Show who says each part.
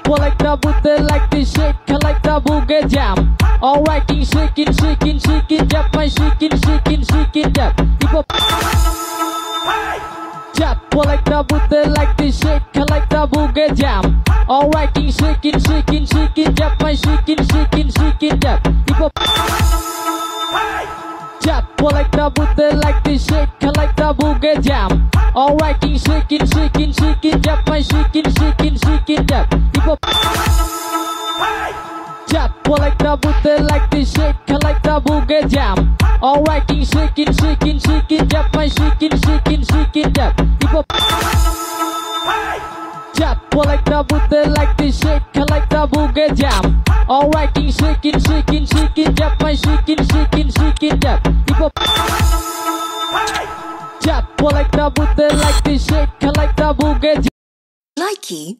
Speaker 1: Pull like the booty, like the shake, like the boogie jam. Alright, shaking, shaking, shaking, jab, my shaking, shaking, shaking, jab. Jab, pull like the booty, like the shake, like the boogie jam. Alright, shaking, shaking, shaking, jab, my shaking, shaking, shaking, jab. Jab, pull like the booty, like the shake, like the boogie jam. Alright, shaking, shaking, shaking, jab, my shaking, shaking, shaking, jab. Jab, pull like the booty, like the shake, like the boogie jam. Alright, shaking, shaking, shaking, jab, my shaking, shaking, shaking, jab. Jab, pull like the booty, like the shake, like the boogie jam. Alright, shaking, shaking, shaking, jab, my shaking, shaking, shaking, jab. Jab, pull like the booty, like the shake, like the boogie jam.
Speaker 2: Likey